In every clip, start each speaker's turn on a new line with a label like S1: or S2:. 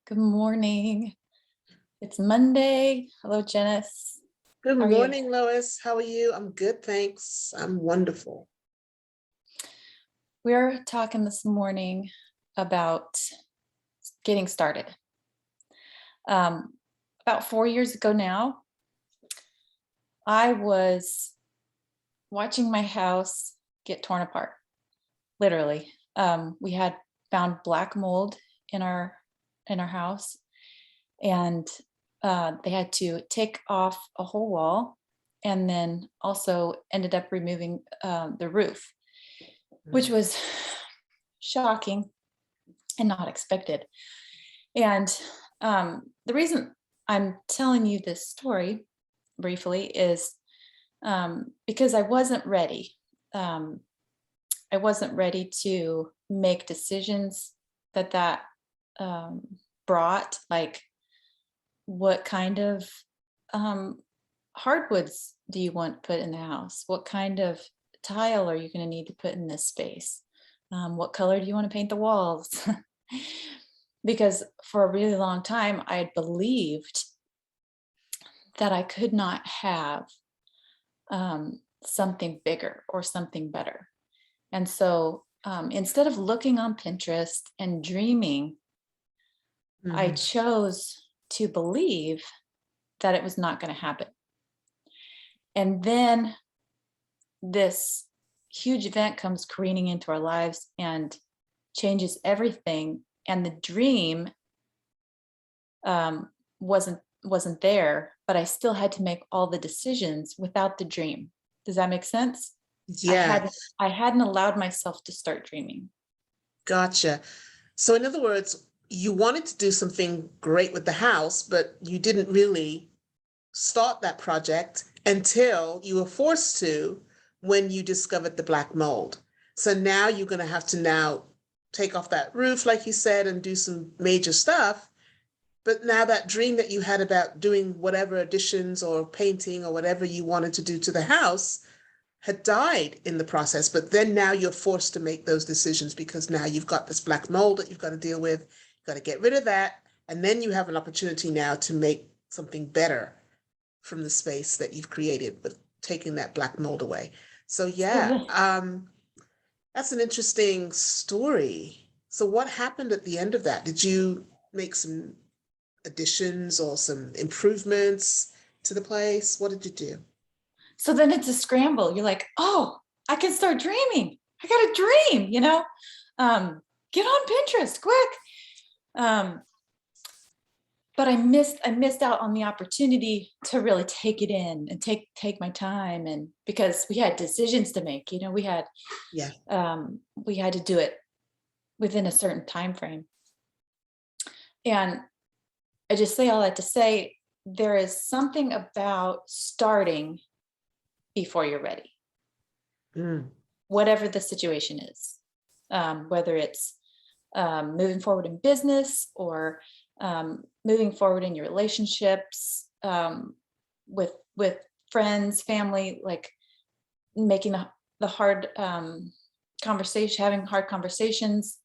S1: Good morning. It's Monday. Hello, Jenice.
S2: Good
S1: How are you?
S2: morning, Lois. How are you? I'm good, thanks. I'm wonderful.
S1: We're talking this morning about getting started. About 4 years ago now, I was watching my house get torn apart, literally. We had found black mold in our house, and they had to take off a whole wall, and then also ended up removing the roof, which was shocking and not expected. And the reason I'm telling you this story briefly is because I wasn't ready. I wasn't ready to make decisions that brought, like, what kind of hardwoods do you want put in the house? What kind of tile are you going to need to put in this space? What color do you want to paint the walls? Because for a really long time, I had believed that I could not have something bigger or something better. And so instead of looking on Pinterest and dreaming, I chose to believe that it was not going to happen. And then this huge event comes careening into our lives and changes everything. And the dream wasn't there, but I still had to make all the decisions without the dream. Does that make sense?
S2: Yeah,
S1: I hadn't allowed myself to start dreaming.
S2: gotcha. So in other words, you wanted to do something great with the house, but you didn't really start that project until you were forced to when you discovered the black mold. So now you're going to have to now take off that roof, like you said, and do some major stuff. But now that dream that you had about doing whatever additions or painting or whatever you wanted to do to the house had died in the process. But then now you're forced to make those decisions because now you've got this black mold that you've got to deal with. You've got to get rid of that. And then you have an opportunity now to make something better from the space that you've created with taking that black mold away. So yeah, that's an interesting story. So what happened at the end of that? Did you make some additions or some improvements to the place? What did you do?
S1: So then it's a scramble. You're like, oh, I can start dreaming. I got a dream, get on Pinterest quick. But I missed out on the opportunity to really take it in and take my time, and because we had decisions to make, we had
S2: Yeah.
S1: to do it within a certain time frame. And I just say all that to say there is something about starting before you're ready, whatever the situation is, whether it's moving forward in business or moving forward in your relationships, with friends, family, like making the hard conversation, having hard conversations.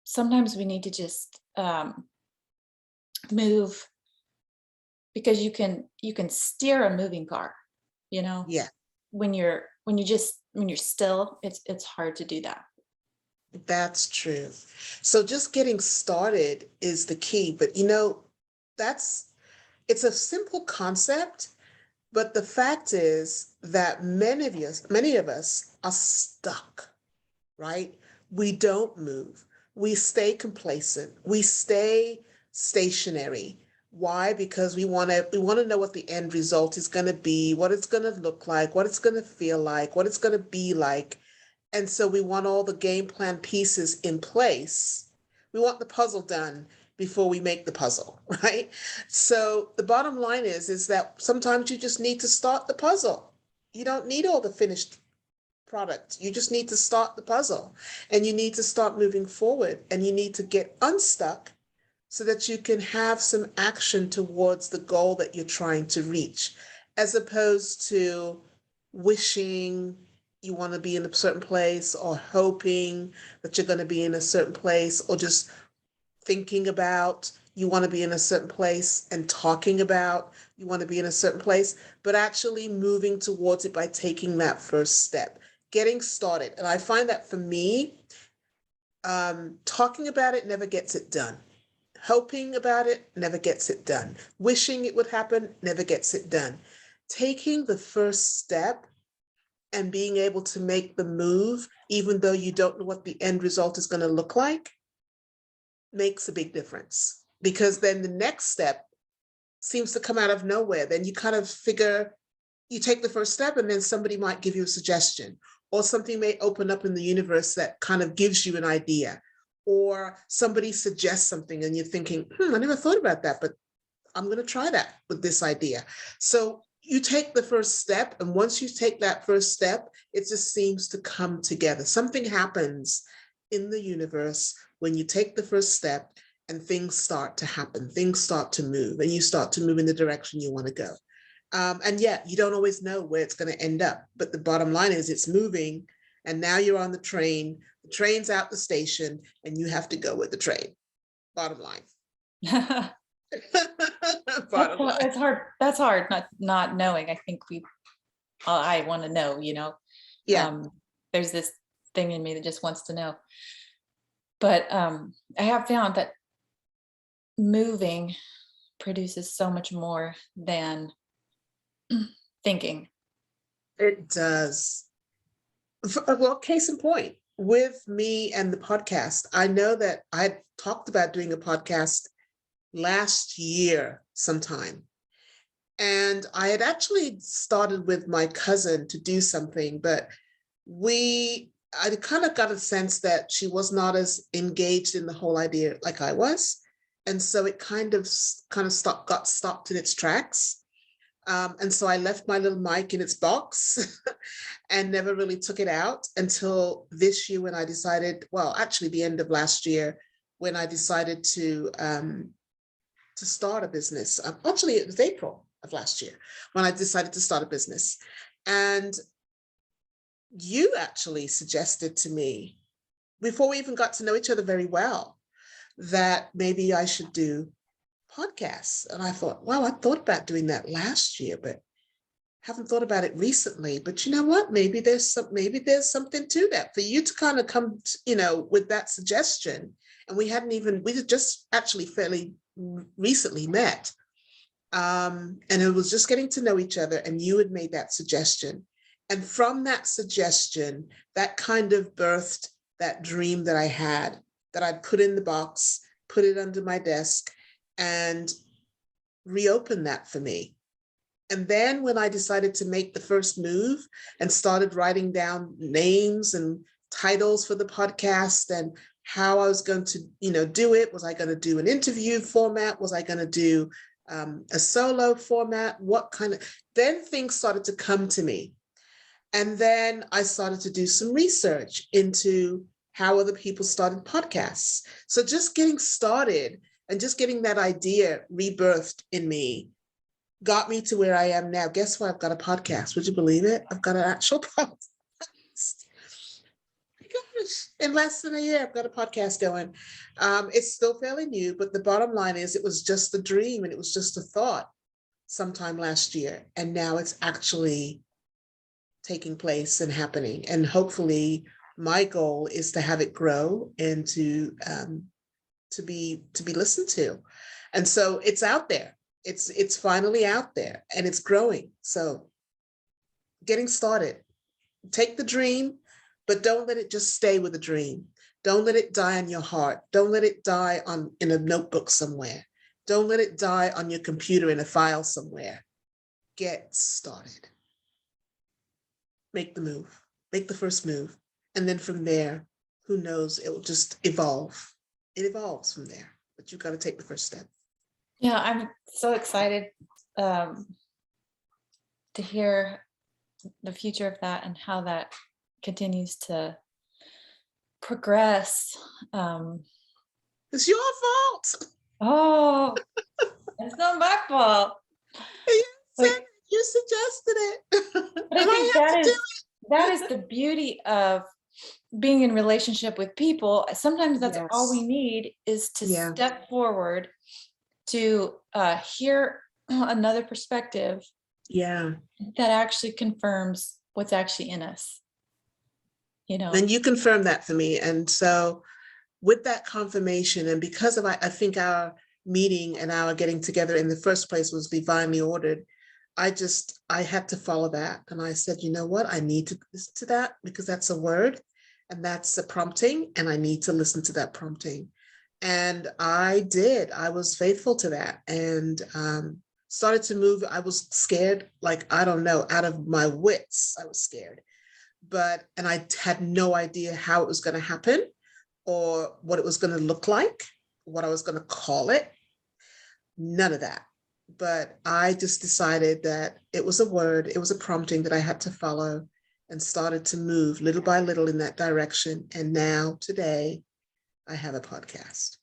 S1: Sometimes we need to just move, because you can steer a moving car,
S2: Yeah,
S1: when you're still, it's hard to do that.
S2: that's true. So just getting started is the key, but that's it's a simple concept, but the fact is that many of us are stuck, right? We don't move. We stay complacent. We stay stationary. Why? Because we want to know what the end result is going to be, what it's going to look like, what it's going to feel like, what it's going to be like. And so we want all the game plan pieces in place. We want the puzzle done before we make the puzzle, right? So the bottom line is that sometimes you just need to start the puzzle. You don't need all the finished product. You just need to start the puzzle, and you need to start moving forward, and you need to get unstuck so that you can have some action towards the goal that you're trying to reach, as opposed to wishing you want to be in a certain place or hoping that you're going to be in a certain place or just thinking about you want to be in a certain place and talking about you want to be in a certain place, but actually moving towards it by taking that first step, getting started. And I find that for me, talking about it never gets it done. Hoping about it never gets it done. Wishing it would happen never gets it done. Taking the first step and being able to make the move, even though you don't know what the end result is going to look like, makes a big difference. Because then the next step seems to come out of nowhere. Then you kind of figure, you take the first step and then somebody might give you a suggestion, or something may open up in the universe that kind of gives you an idea, or somebody suggests something and you're thinking, I never thought about that, but I'm going to try that with this idea. So you take the first step, and once you take that first step, it just seems to come together. Something happens in the universe when you take the first step, and things start to happen, things start to move, and you start to move in the direction you want to go. And yeah, you don't always know where it's going to end up, but the bottom line is it's moving, and now you're on the train's out the station, and you have to go with the train. Bottom line. Bottom line.
S1: That's hard. That's hard. Not knowing. I think I want to know,
S2: Yeah.
S1: There's this thing in me that just wants to know. But I have found that moving produces so much more than thinking.
S2: It does. Well, case in point, with me and the podcast, I know that I talked about doing a podcast last year sometime. And I had actually started with my cousin to do something, but I kind of got a sense that she was not as engaged in the whole idea like I was. And so it kind of got stopped in its tracks. And so I left my little mic in its box and never really took it out until this year when I decided, well, actually the end of last year, when I decided to start a business. Actually, it was April of last year when I decided to start a business. And you actually suggested to me, before we even got to know each other very well, that maybe I should do podcasts. And I thought, well, I thought about doing that last year, but haven't thought about it recently. But you know what? Maybe there's something to that for you to kind of come, with that suggestion. And we had just actually fairly recently met. And it was just getting to know each other, and you had made that suggestion. And from that suggestion, that kind of birthed that dream that I had, that I'd put in the box, put it under my desk, and reopened that for me. And then when I decided to make the first move and started writing down names and titles for the podcast and how I was going to, do it, was I going to do an interview format? Was I going to do a solo format? Then things started to come to me. And then I started to do some research into how other people started podcasts. So just getting started and just getting that idea rebirthed in me got me to where I am now. Guess what? I've got a podcast. Would you believe it? I've got an actual podcast. Gosh, in less than a year, I've got a podcast going. It's still fairly new, but the bottom line is it was just a dream and it was just a thought sometime last year. And now it's actually taking place and happening. And hopefully my goal is to have it grow and to be listened to. And so it's out there. It's finally out there and it's growing. So getting started, take the dream, but don't let it just stay with a dream. Don't let it die in your heart. Don't let it die in a notebook somewhere. Don't let it die on your computer in a file somewhere. Get started. Make the move. Make the first move. And then from there, who knows, it will just evolve. It evolves from there, but you've got to take the first step.
S1: Yeah, I'm so excited to hear the future of that and how that continues to progress.
S2: It's your fault.
S1: Oh, it's not my fault.
S2: You suggested it.
S1: But I think that is the beauty of being in relationship with people, sometimes that's all we
S2: Yes.
S1: need is to
S2: Yeah.
S1: step forward to hear another perspective
S2: Yeah.
S1: that actually confirms what's actually in us, you know.
S2: And you confirmed that for me. And so with that confirmation, and because of I think our meeting and our getting together in the first place was divinely ordered, I had to follow that. And I said, you know what? I need to listen to that because that's a word and that's a prompting, and I need to listen to that prompting. And I did. I was faithful to that and started to move. I was scared, like, I don't know, out of my wits. I was scared. And I had no idea how it was going to happen or what it was going to look like, what I was going to call it. None of that. But I just decided that it was a word, it was a prompting that I had to follow, and started to move little by little in that direction. And now, today, I have a podcast.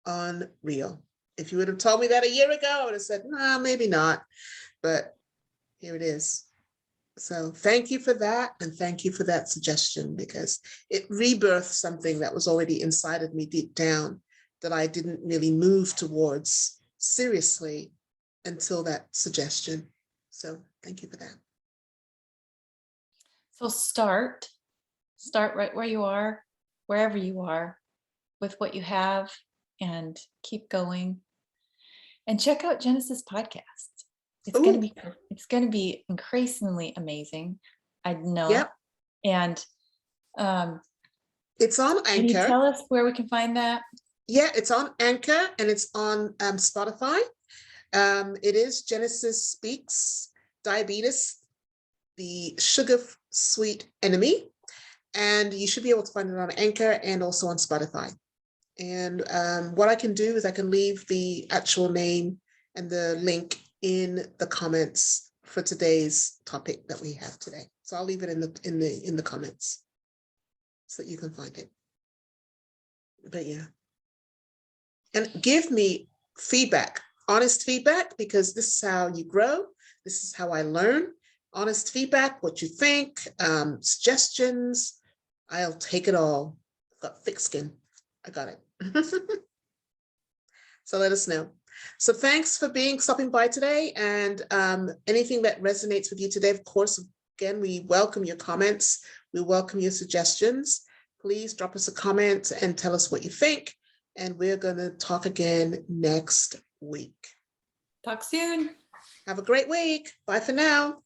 S2: Unreal. If you would have told me that a year ago, I would have said, nah, maybe not. But here it is. So thank you for that. And thank you for that suggestion, because it rebirthed something that was already inside of me deep down that I didn't really move towards seriously until that suggestion. So thank you for that.
S1: So start right where you are, wherever you are, with what you have, and keep going. And check out Jenisys podcast. It's gonna
S2: Oh,
S1: be it's gonna be increasingly amazing. I know it.
S2: yep.
S1: And um,
S2: It's on
S1: can you
S2: Anchor.
S1: tell us where we can find that?
S2: Yeah, it's on Anchor and it's on Spotify. It is Jenisys Speaks Diabetes, the sugar sweet enemy. And you should be able to find it on Anchor and also on Spotify. And what I can do is I can leave the actual name and the link in the comments for today's topic that we have today. So I'll leave it in the comments so that you can find it. But yeah, and give me feedback, honest feedback, because this is how you grow. This is how I learn. Honest feedback, what you think, suggestions. I'll take it all. I've got thick skin. I got it. So let us know. So thanks for stopping by today, and anything that resonates with you today, of course, again, we welcome your comments. We welcome your suggestions. Please drop us a comment and tell us what you think. And we're going to talk again next week.
S1: Talk soon.
S2: Have a great week. Bye for now.